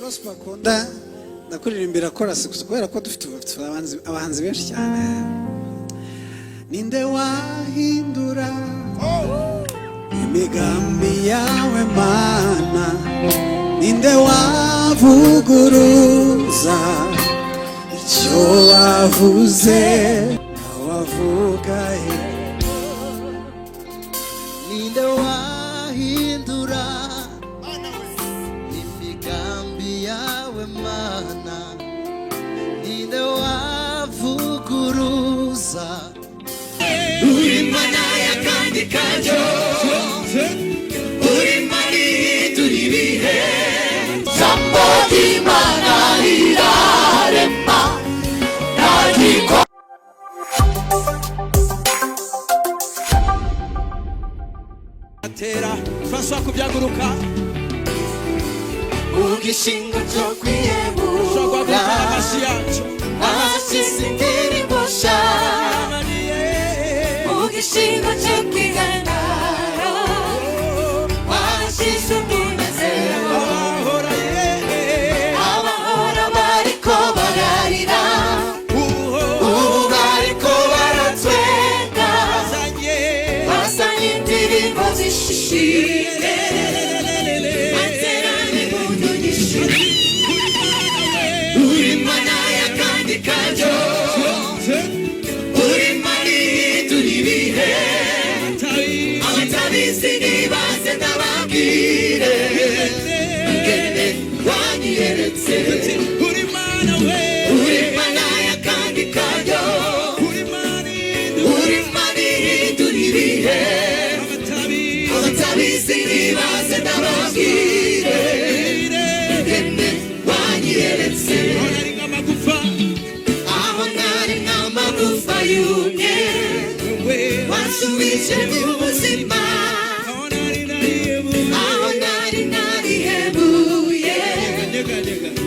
gospel akunda ndakuririmbira chorus kubera ko dufite abahanzi benshi cyane. Ninde wahindura imigambi yawe Mana, ninde wavuguruza icyo wavuze wavugaye, ninde wahindura imigambi yawe Mana, ninde wavuguruza uri Mana y'akandi kajyo, uri Mana ihindura ibihe, jambo ry'Imana rirarema ntagikwa. Tera François kubyaguruka ugishingo cyo kwiyebura asisingiri bosha ugishingo cyo kwigandara wasisumunezero abahora bariko bararira ubu bariko baratwenga basanye indirimbo zishishire uri Mana y'akandi kajyo, uri Mana ihindura ibihe, abatabizi nibaze ndababwire ingene wanyiyeretse. uri Mana we, uri Mana y'akandi kajyo, uri Mana uri Mana ihindura ibihe, abatabizi nibaze ndababwire ingene wanyiyeretse. Aho nari nk'amagufa yumye wansubije mu buzima, aho nari narihebuye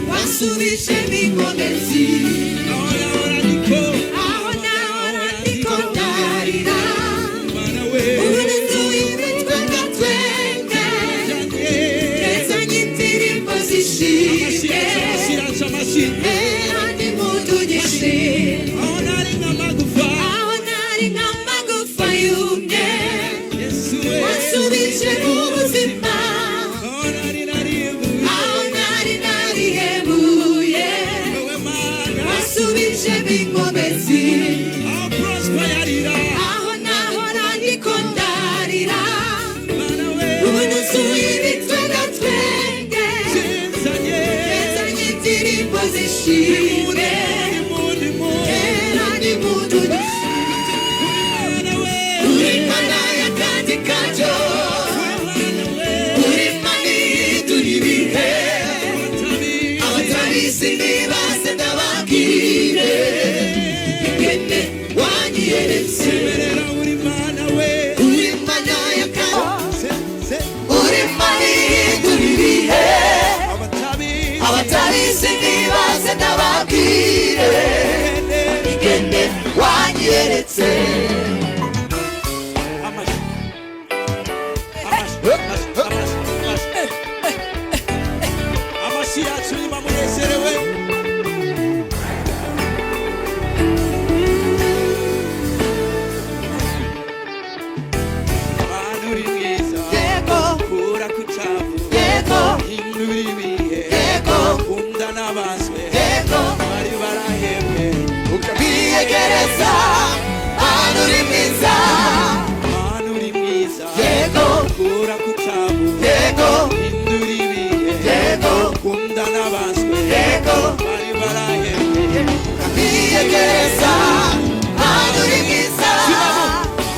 wansubije n'inkomezi, aho nahora ndiko ndarira ubu nzuye imitwe ngatwenga kezanye indirimbo zishimye era ndi muntu gishimye. Aho nari nk'amagufa yumye wansubije mu buzima, aho nari narihebuye wansubije n'inkomezi, aho nahora ndiko ndarira ubu nuzuye imitwe ngatwenge kezanye indirimbo zishimye era ndi muntu uri Mana y'akandi kajyo, uri Mana ihindura ibihe, abatabizi nibaze ndababwire ingene wanyiyeretse. uri Mana we, uri Mana y'akandi, uri Mana ihindura ibihe, abatabizi nibaze ndababwire ingene wanyiyeretse. amashyi yacu niba munezerewe. Mana uri mwiza, Yego, kura ku cyavu, yego, hindura ibihe, yego, kunda n'abaswe yego, bari barahebwe ukabiyegereza. Mana uri mwiza, Mana uri mwiza, yego, kura ku cyavu, yego, hindura ibihe, yego, kunda n'abaswe yego, bari barahebwe ukabiyegereza. Mana uri mwiza,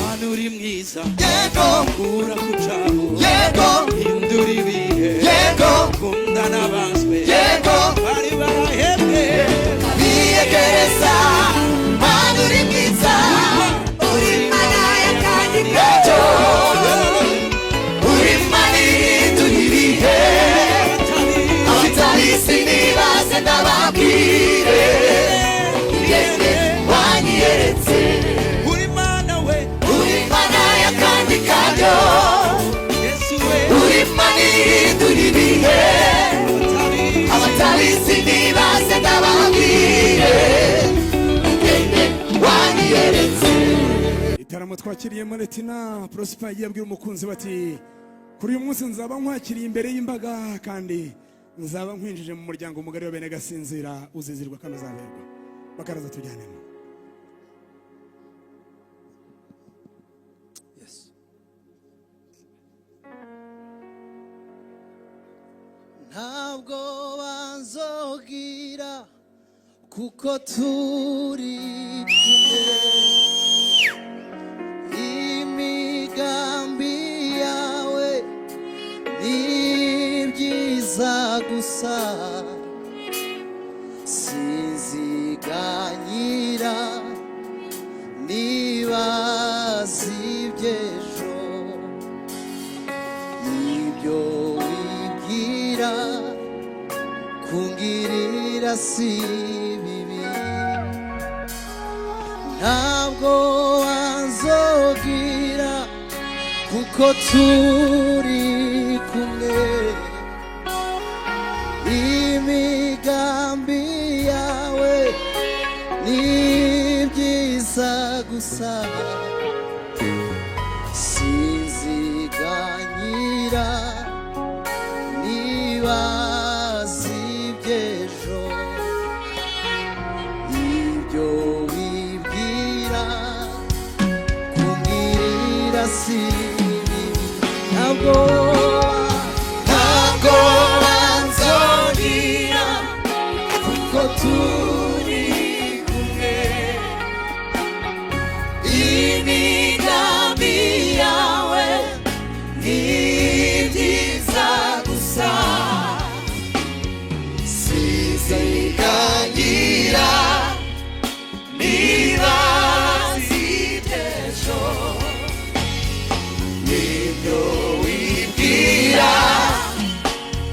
Mana uri mwiza, yego, kura ku cyavu, yego, hindura ibihe, yego, kunda n'abaswe yego, bari barahebwe ukabiyegereza. Mana uri mwiza, uri Mana y'akandi kajyo, uri Mana ihindura ibihe, abatabizi nibaze ndababwire ingene wanyiyeretse. uri Mana we, uri Mana y'akandi kajyo, Yesu we, uri Mana ihindura ibihe, twakiriye Maletina Prosper yagiye abwira umukunzi bati kuri uyu munsi nzaba nkwakiriye imbere y'imbaga kandi nzaba nkwinjije mu muryango mugari wa bene Gasinzira uzizirwa kandi uzaberwa. Bakaraza tujyanemo. Ntabwo banzogira kuko turi kumwe, imigambi yawe ni byiza gusa, sinziganyira nibaza iby'ejo, ibyo wibwira kungirira si bibi. Ntabwo wanzogira kuko turi kumwe, imigambi yawe ni byiza gusa, sinziganyira nibaza iby'ejo, ibyo wibwira kungirira si bibi. Ntabwo wanzogira kuko turi kumwe, imigambi yawe ni byiza gusa, sinziganyira nibaza iby'ejo, ibyo wibwira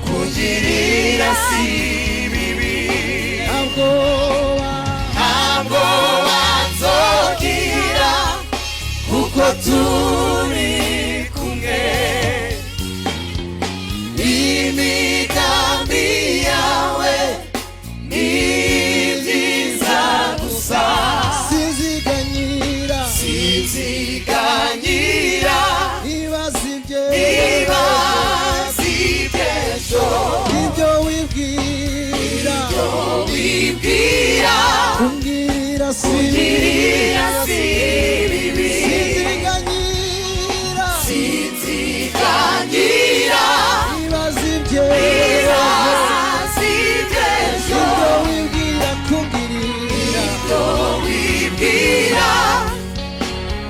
kungirira si bibi. Ntabwo wanzogira kuko turi kumwe, imigambi yawe ni byiza gusa, sinziganyira nibaza iby'ejo, ibyo wibwira kungirira si bibi. Sinziganyira nibaza iby'ejo, ibyo wibwira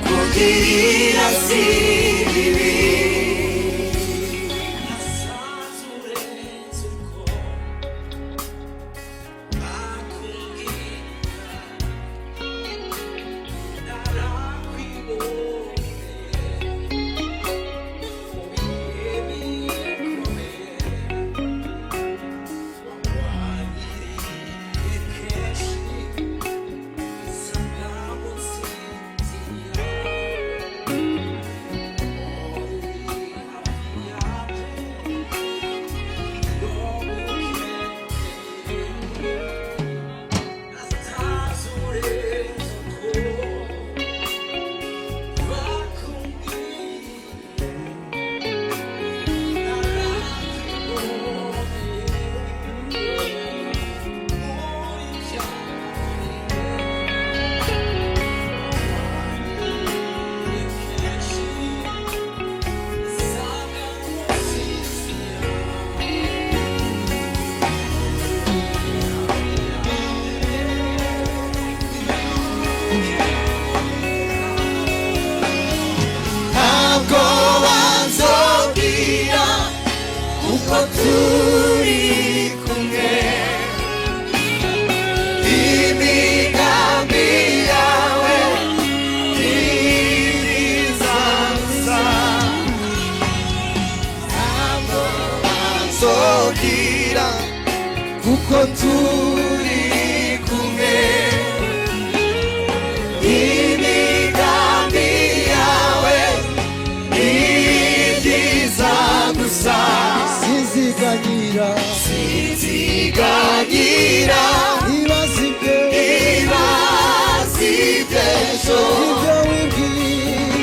kungirira si bibi. Ntabwo wanzogira kuko turi kumwe, imigambi yawe ni myiza gusa, ntabwo wanzogira kuko turi kumwe, imigambi yawe ni byiza gusa, sinziganyira nibaza iby'ejo, ibyo wibwira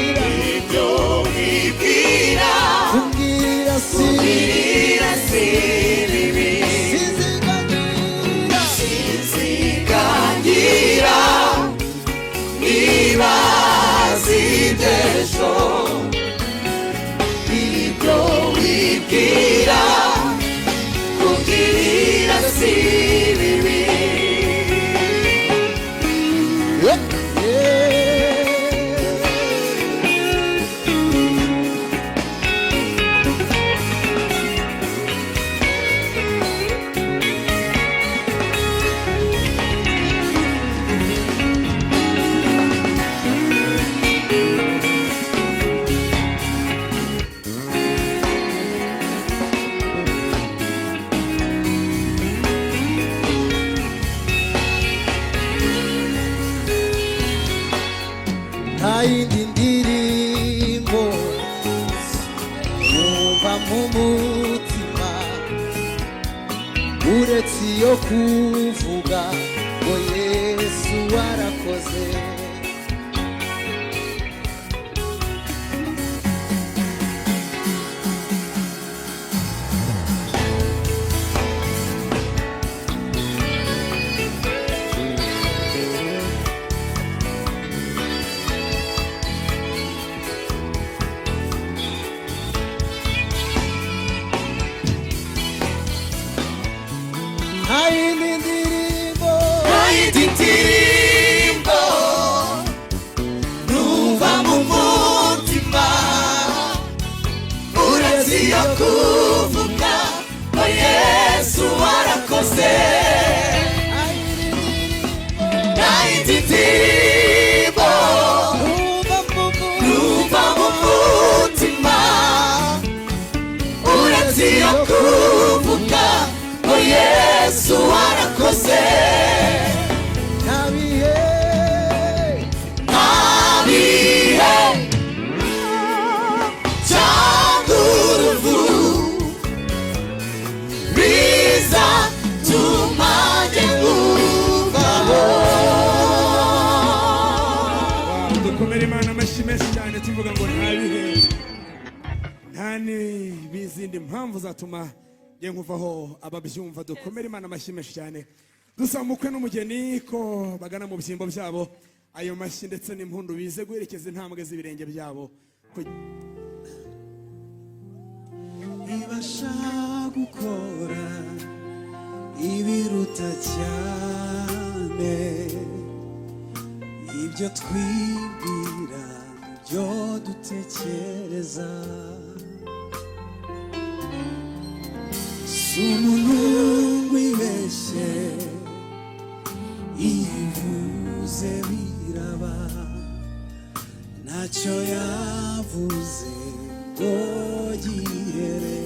yo kuvuga ngo Yesu warakoze. Ndirimbo numva mu mutima uretse yo kuvuga ngo Yesu warakoze. Ndirimbo numva mu mutima uretse yo kuvuga ngo Yesu warakoze. Tuvuga ngo ntabihe nta n'izindi mpamvu zatuma ngiye nkuvaho ababyumva. Dukomere Imana amashyi menshi cyane, dusaba umukwe n'umugeni ko bagana mu byimbo byabo, ayo mashyi ndetse n'impundu bize guherekeza intambwe z'ibirenge byabo. Ibasha gukora ibiruta cyane ibyo twibwira byo dutekereza. Si umuntu wibeshye ivuze biraba, ntacyo yavuze ngo gihere.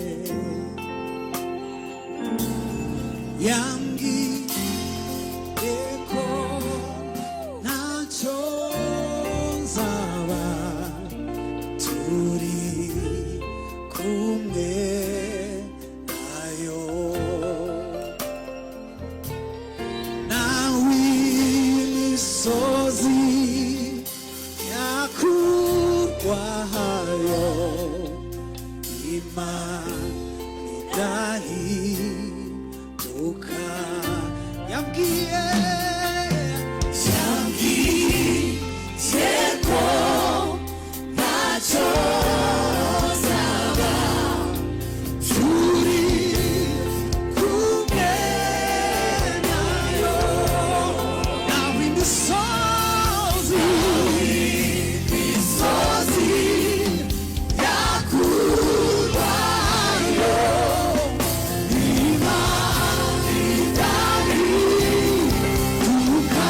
Yambwiye ko ntacyo nzaba turi kumwe nayo. Nawe imisozi yakurwayo Imana idahinduka. Yambwiye ko ntacyo zaba turi kumwe nayo. nawe imisozi yakurwayo Imana idahinduka.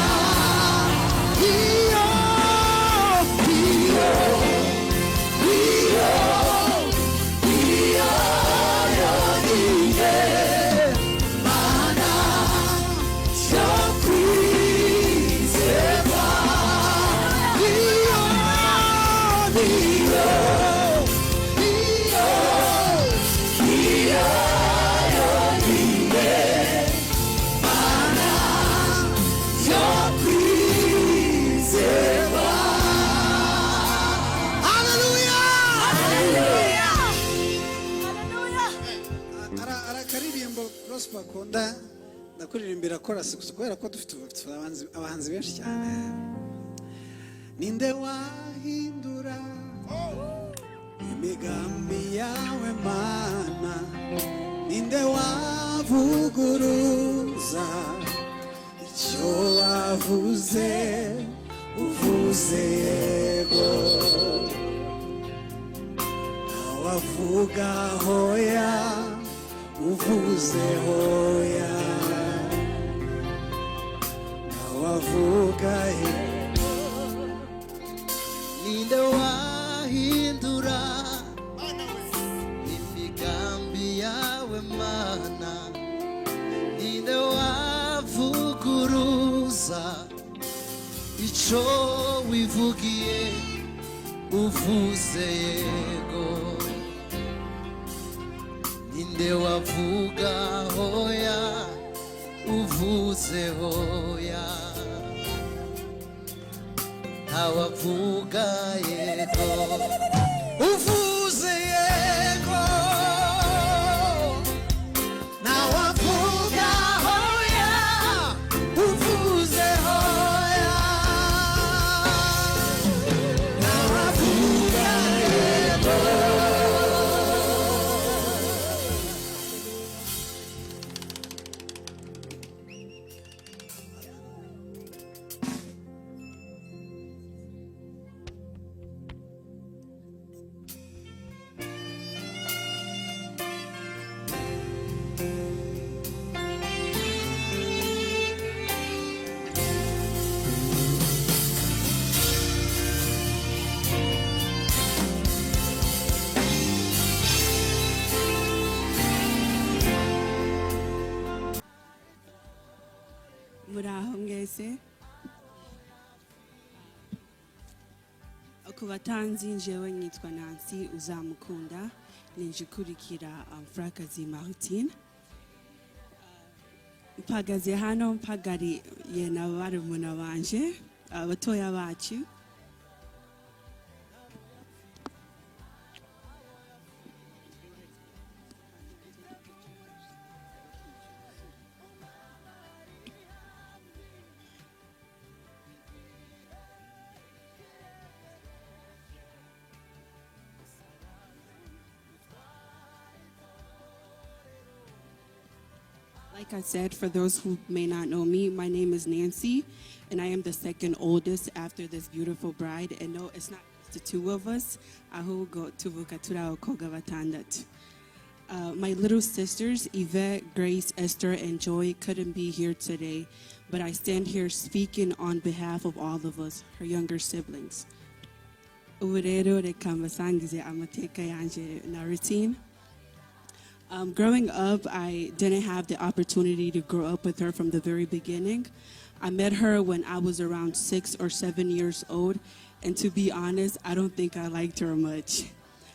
akaririmbo Prosper akunda ndakuririmbira chorus gusa kubera ko dufite abahanzi benshi cyane. Ninde wahindura imigambi yawe Mana, ninde wavuguruza icyo wavuze uvuze yego, wavuga hoya uvuze hoya, wavuga yego. Ninde wahindura imigambi yawe Mana, ninde wavuguruza icyo wivugiye uvuze yego, ninde wavuga hoya uvuze hoya ntawavuga yego uvuze yego ntawavuga hoya uvuze hoya ntawavuga yego. Muraho mwese ku batanzi njyewe nyitwa Nancy uzamukunda ninje kurikira Mfrakazi Martine mpagaze hano mpagariye na barumuna banje abatoya bacu Like I said, for those who may not know me, my name is Nancy, and I am the second oldest after this beautiful bride. And no, it's not just the two of us. My little sisters, Yvette, Grace, Esther, and Joy, couldn't be here today, but I stand here speaking on behalf of all of us, her younger siblings. Growing up, I didn't have the opportunity to grow up with her from the very beginning. I met her when I was around 6 or 7 years old, and to be honest, I don't think I liked her much.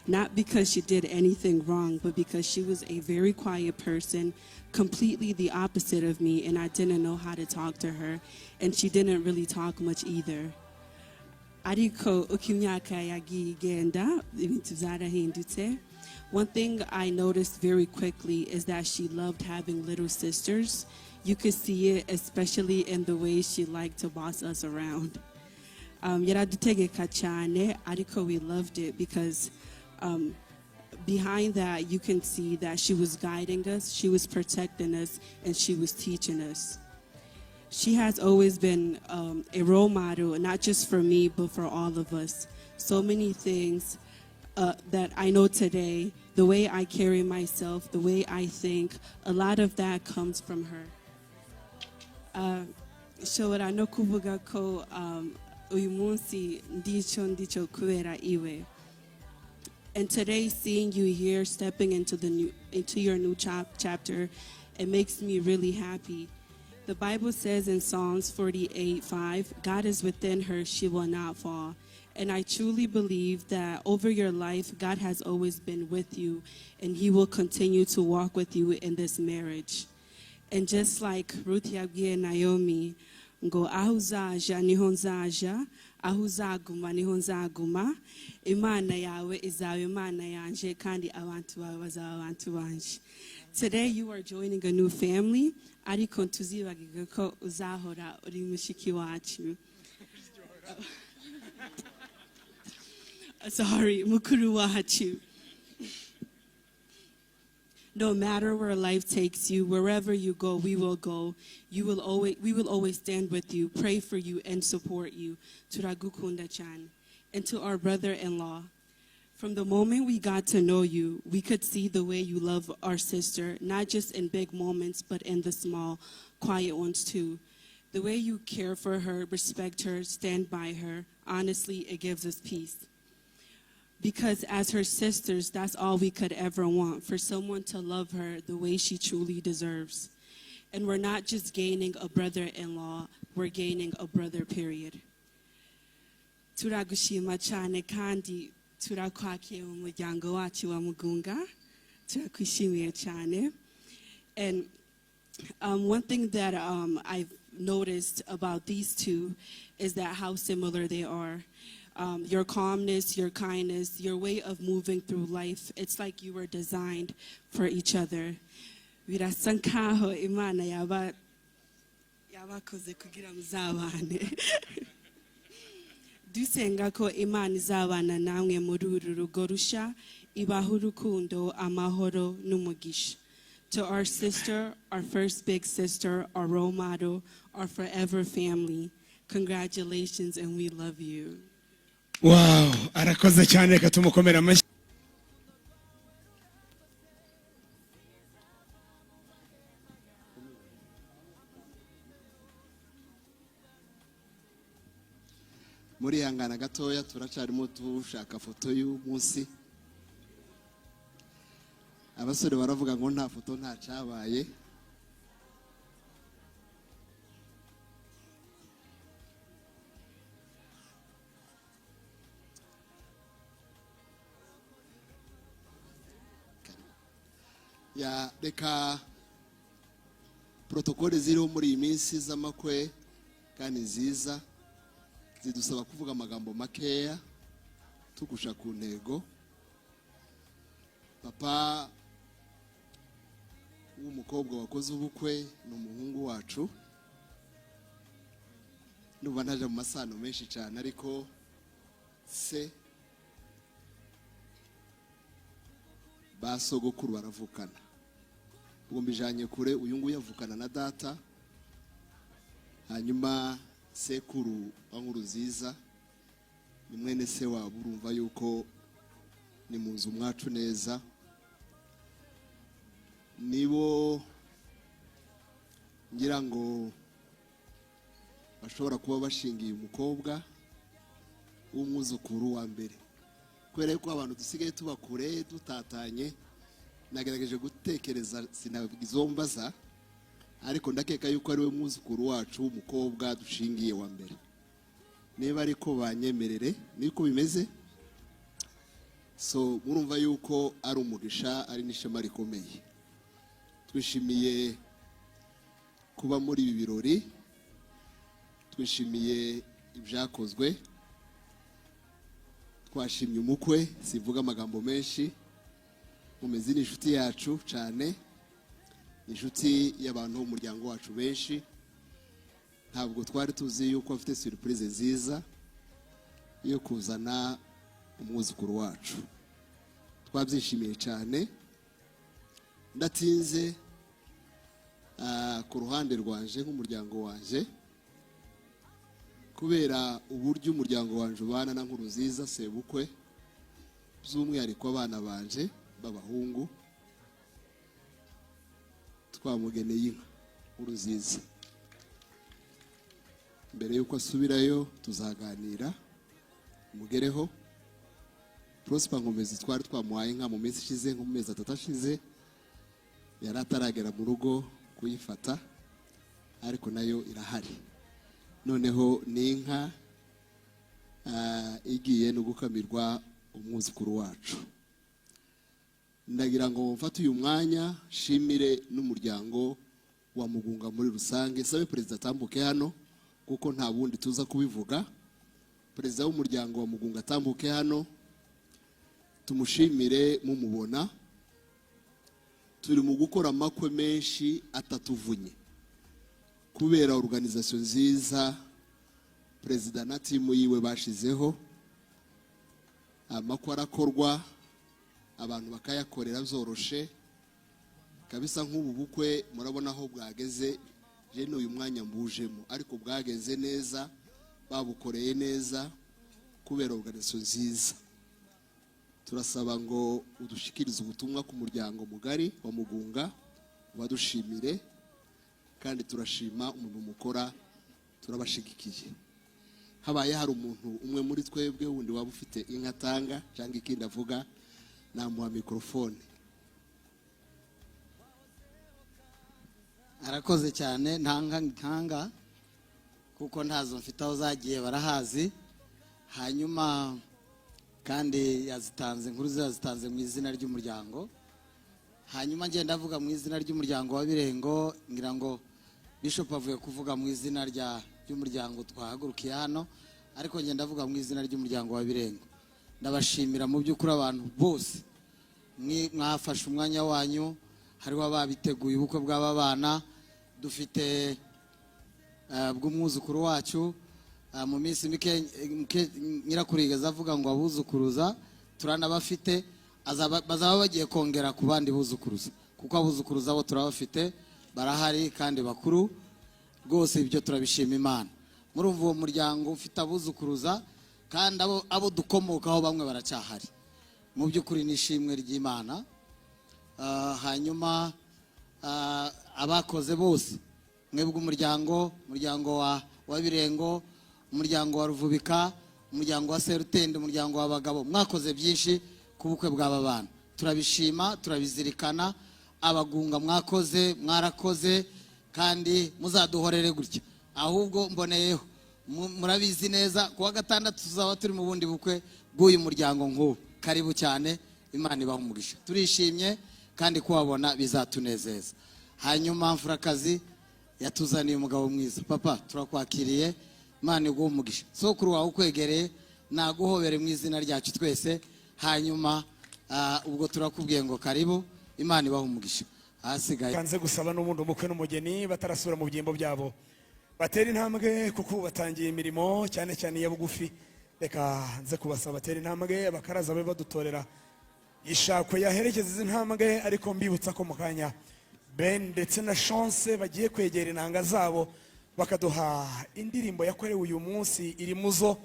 Not because she did anything wrong, but because she was a very quiet person, completely the opposite of me, and I didn't know how to talk to her, and she didn't really talk much either. Ariko ukimyaka yagigenda ibintu zarahindutse. One thing I noticed very quickly is that she loved having little sisters. You could see it especially in the way she liked to boss us around. Yaradutegeka cyane, ariko we loved it because behind that you can see that she was guiding us, she was protecting us, and she was teaching us. She has always been a role model, not just for me, but for all of us. So many things that I know today, the way I carry myself, the way I think, a lot of that comes from her. Shobora no kuvuga ko uyu munsi ndicho kubera iwe. And today, seeing you here, stepping into your new chapter, it makes me really happy. The Bible says in Psalms 48:5, God is within her, she will not fall. And I truly believe that over your life, God has always been with you, and he will continue to walk with you in this marriage. And just like Ruth yabwiye Naomi, ngo ahuzaja niho nzaja, ahuzaguma niho nzaguma, Imana yawe izaba Imana yanje, kandi abantu bawe bazaba abantu banje. Today you are joining a new family, ariko ntuzibagirwe ko uzahora uri mushiki wacu. Sorry, mukuru wacu. No matter where life takes you, wherever you go, we will go. We will always stand with you, pray for you, and support you. Turagukunda chan. And to our brother-in-law, from the moment we got to know you, we could see the way you love our sister, not just in big moments, but in the small, quiet ones too. The way you care for her, respect her, stand by her, honestly, it gives us peace. Because as her sisters, that's all we could ever want, for someone to love her the way she truly deserves. And we're not just gaining a brother-in-law, we're gaining a brother, period. Turagushima cyane kandi turakwakiye mu muryango wacu wa Mugunga. Turakwishimiye cyane. And One thing that I've noticed about these two is that how similar they are. Your calmness, your kindness, your way of moving through life, it's like you were designed for each other. Birasankaho Imana yabakoze kugira muzabane. Dusenga ko Imana izabana namwe muri uru rugo rusha, ibaha urukundo, amahoro n'umugisha. To our sister, our first big sister, our role model, our forever family, congratulations and we love you. Wow, arakoze cyane, reka tumukomere amashyi. Muri hangana gatoya turacarimo tushaka foto y'umunsi. Abasore baravuga ngo nta foto nta cyabaye. Ya reka protokole ziriho muri iyi minsi z'amakwe kandi nziza zidusaba kuvuga amagambo makeya tugusha ku ntego. Papa w'umukobwa wakoze ubukwe n'umuhungu wacu, nuba ntaje mu masano menshi cyane, ariko se basogokuru baravukana. Ubwo mbijanye kure, uyu nguyu yavukana na data, hanyuma sekuru wa Nkuruziza ni mwene se wabo. Urumva yuko ni mu nzu mwacu neza. Nibo ngira ngo bashobora kuba bashingiye umukobwa w'umwuzukuru wa mbere, kubera ko abantu dusigaye tuba kure dutatanye. Nagerageje gutekereza sinabizombaza, ariko ndakeka yuko ari we mwuzukuru wacu w'umukobwa dushingiye wa mbere. Niba ariko banyemerere niko bimeze. So murumva yuko ari umugisha, ari n'ishema rikomeye. Twishimiye kuba muri ibi birori, twishimiye ibyakozwe, twashimye umukwe. Sivuga amagambo menshi, mumeze ni inshuti yacu cyane, inshuti y'abantu b'umuryango wacu benshi. Ntabwo twari tuzi yuko afite surprise nziza yo kuzana umwuzukuru wacu. Twabyishimiye cyane. Ndatinze ku ruhande rwanje nk'umuryango wanje, kubera uburyo umuryango wanje ubana na Nkuruziza sebukwe, by'umwihariko abana banje b'abahungu. Twamugeneye inka Nkuruziza. Mbere yuko asubirayo tuzaganira mugereho. Prosper Nkomezi twari twamuhaye inka mu minsi ishize, nko mu mezi 3 ashize, yari ataragera mu rugo kuyifata, ariko nayo irahari. Noneho ni inka igiye no gukamirwa umwuzukuru wacu. Ndagira ngo mfate uyu mwanya shimire n'umuryango wa Mugunga muri rusange. Sabe Perezida atambuke hano, kuko nta bundi tuza kubivuga. Perezida w'umuryango wa Mugunga atambuke hano, tumushimire mumubona. Turi mu gukora amakwe menshi atatuvunye, kubera organisation nziza Perezida na timu yiwe bashizeho. Amakwe arakorwa, abantu bakayakorera zoroshe kabisa. Nk'ubu bukwe murabona aho bwageze, je n'uyu mwanya mbujemo, ariko bwageze neza, babukoreye neza kubera organisation nziza. Turasaba ngo udushikirize ubutumwa ku muryango mugari wa Mugunga, badushimire, kandi turashima umuntu mukora, turabashigikiye. Habaye hari umuntu umwe muri twebwe wundi waba ufite inka tanga cyangwa ikindi avuga, namuha mikrofone. Arakoze cyane. Ntanga kuko ntazo mfite aho zagiye barahazi. Hanyuma kandi yazitanze, Nkuruziza yazitanze mu izina ry'umuryango. hanyuma ngenda avuga mu izina ry'umuryango wa Birengo, ngira ngo Bishop avuye kuvuga mu izina ry'umuryango twahagurukiye hano, ariko ngenda avuga mu izina ry'umuryango wa Birengo. Ndabashimira mu by'ukuri abantu bose mwafashe umwanya wanyu, hariho ababiteguye ubukwe bw'aba bana. Dufite bw'umwuzukuru wacu mu minsi mike nyirakurigaza avuga ngo abuzukuruza turanabafite, bazaba bagiye kongera ku bandi buzukuruza, kuko abuzukuruza bo turabafite barahari kandi bakuru rwose. Ibyo turabishima Imana. Murumva uwo muryango ufite abuzukuruza kandi abo dukomokaho bamwe baracyahari. Mu by'ukuri nishimwe ry'Imana. Hanyuma abakoze bose, mwebwe umuryango wa Birengo, umuryango wa Ruvubika, umuryango wa Serutende, umuryango w'abagabo, mwakoze byinshi ku bukwe bw'aba bana. Turabishima, turabizirikana. Abagunga mwarakoze kandi muzaduhorere gutya. Ahubwo mboneyeho, murabizi neza kuwa gatandatu tuzaba turi mu bundi bukwe bw'uyu muryango nk'ubu. Karibu cyane, Imana ibahe umugisha. Turishimye kandi kuwabona bizatunezeza. Hanyuma mfurakazi yatuzaniye umugabo mwiza. Papa, turakwakiriye, Imana iguhe umugisha. Sokuru wawe ukwegereye naguhobere mu izina ryacu twese. Hanyuma ubwo turakubwiye ngo karibu, Imana ibahe umugisha. Ahasigaye kanze gusaba n'ubundi umukwe n'umugeni batarasubira mu byimbo byabo, batera intambwe kuko batangiye imirimo cyane cyane ya bugufi. Reka nze kubasaba batera intambwe, bakaraza babe badutorera ishako yaherekeza izi ntambwe. Ariko mbibutsa ko mu kanya Ben ndetse na Chance bagiye kwegera inanga zabo bakaduha indirimbo yakorewe uyu munsi iri muzo.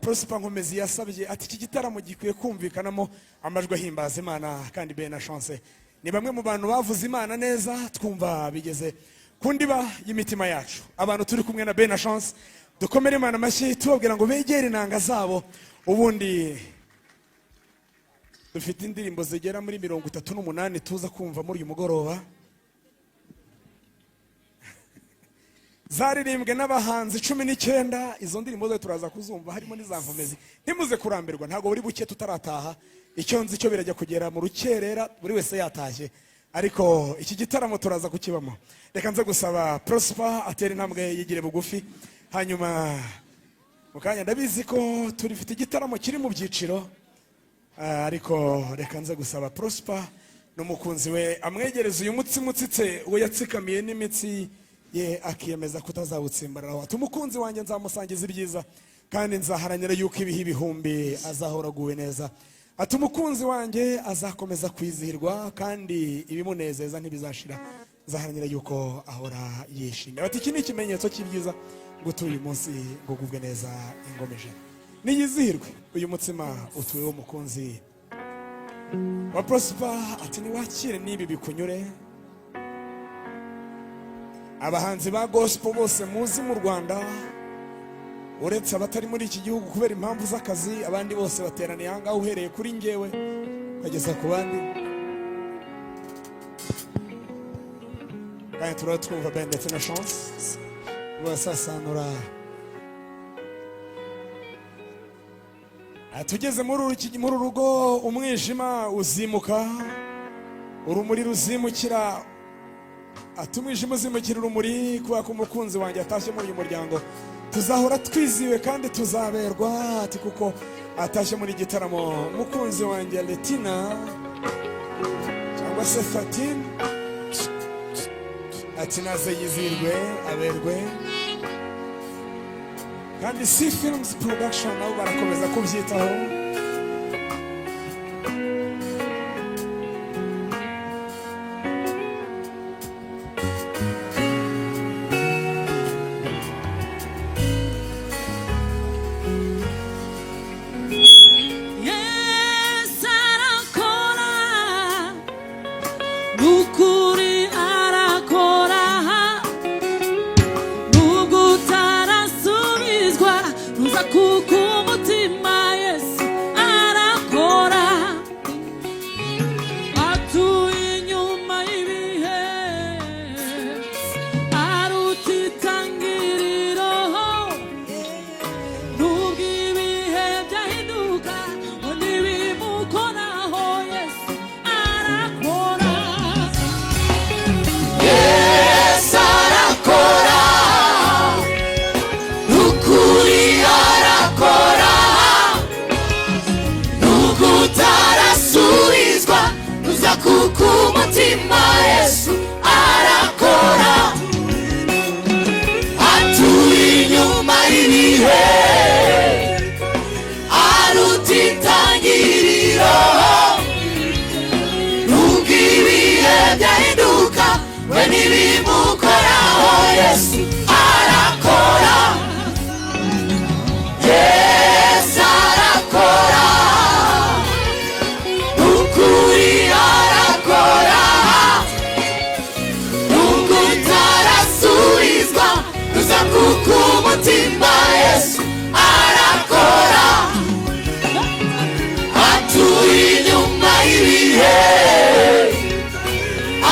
Prosper Nkomezi yasabye ati iki gitaramo gikwiye kumvikanamo amajwi ahimbaza Imana, kandi Ben na Chance ni bamwe mu bantu bavuze Imana neza, twumva bigeze ku ndiba y'imitima yacu. Abantu turi kumwe na Ben na Chance, dukomere Imana amashyi tubabwira ngo begere inanga zabo. Ubundi dufite indirimbo zigera muri 38 tuza kumva muri uyu mugoroba, zaririmbwe n'abahanzi 19. Izo ndirimbo zo turaza kuzumva, harimo n'iza Nkomezi. Ntimuze kurambirwa, ntago buri buke tutarataha. Icyo nzi cyo birajya kugera mu rukerera buri wese yatashye, ariko iki gitaramo turaza kukibamo. Reka nze gusaba Prosper atera intambwe yigire bugufi, hanyuma mukanya ndabizi ko turifite igitaramo kiri mu byiciro, ariko reka nze gusaba Prosper n'umukunzi we amwegereza uyu mutsi mutsitse uwo yatsikamiye n'imitsi ye, akiyemeza kutazawutsimbararaho. Ati umukunzi wanjye nzamusangiza ibyiza kandi nzaharanira yuko ibihe ibihumbi azahora aguwe neza. Ati umukunzi wanjye azakomeza kwizihirwa kandi ibimunezeza ntibizashira, nzaharanira yuko ahora yishimye. Ati iki ni ikimenyetso cy'ibyiza ngo uyu munsi ngo ugubwe neza ingomeje niyizihirwe. Uyu mutsima utuweho umukunzi wa Prosper. Ati niwakire n'ibi bikunyure. Abahanzi ba gospel bose muzi mu Rwanda, uretse abatari muri iki gihugu kubera impamvu z'akazi, abandi bose bateraniye aha ngaha, uhereye kuri ngewe ukageza ku bandi. Kandi turatwumva Ben ndetse na Chance basasanura. Tugeze muri urugo umwijima uzimuka, urumuri ruzimukira. Ati umwijima uzimukira urumuri, kubera ko umukunzi wanjye atashye muri uyu muryango. Tuzahora twiziwe kandi tuzaberwa. Ati kuko atashye muri gitaramo umukunzi wanjye Letina cyangwa se Fatine. Ati naze yizirwe aberwe, kandi C Films Production nabo barakomeza kubyitaho. Kuko umutima Yesu Yesu arakora, Yesu arakora, ukuri arakora, nubwo utarasubizwa uza kuko umutima Yesu arakora, atuye inyuma y'ibihe,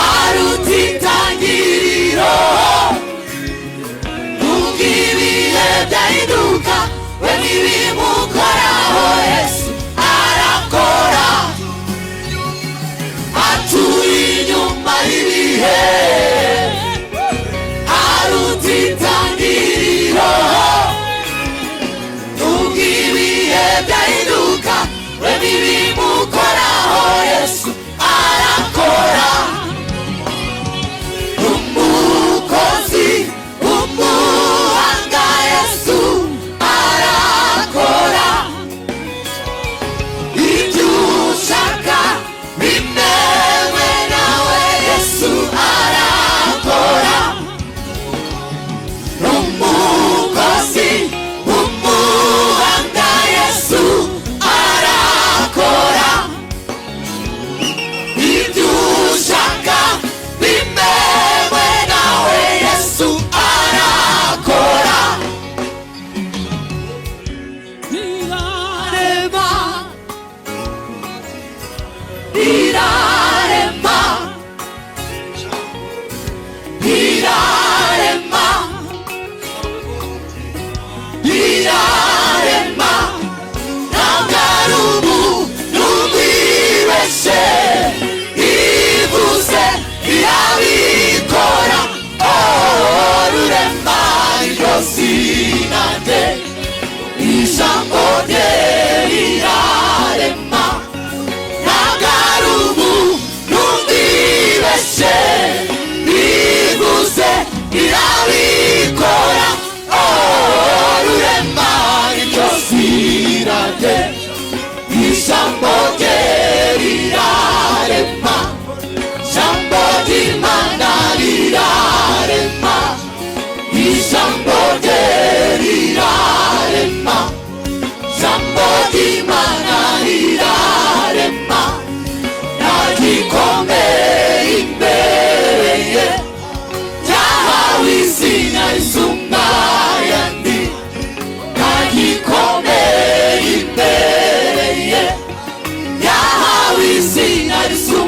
aruta itangiriro, nubwo ibihe byahinduka we ntibimukoraho, Yesu arakora, atuye inyuma y'ibihe, aruta itangiriro, nubwo ibihe byahinduka we ntibimukoraho, Yesu arakora, umukozi umuhanga Yesu arakora, ibyo ushaka bimewe nawe Yesu arakora, umukozi umuhanga Yesu arakora, ibyo ushaka bimewe nawe Yesu arakora, birarema, birarema, birarema, birarema, ntabwo ari umuntu wibeshye, ivuze irabikora, rurema niryo zina rye, ijambo rye rirarema, ntabwo ari umuntu wibeshye, ivuze irabikora, rurema niryo zina rye, ijambo rye rirarema, ijambo ry'Imana rirarema, ijambo rye rirarema, ijambo ry'Imana rirarema, ntagikomeye imbere ye, ryahawe izina risumba ayandi, ntagikomeye imbere ye, yahawe izina risumba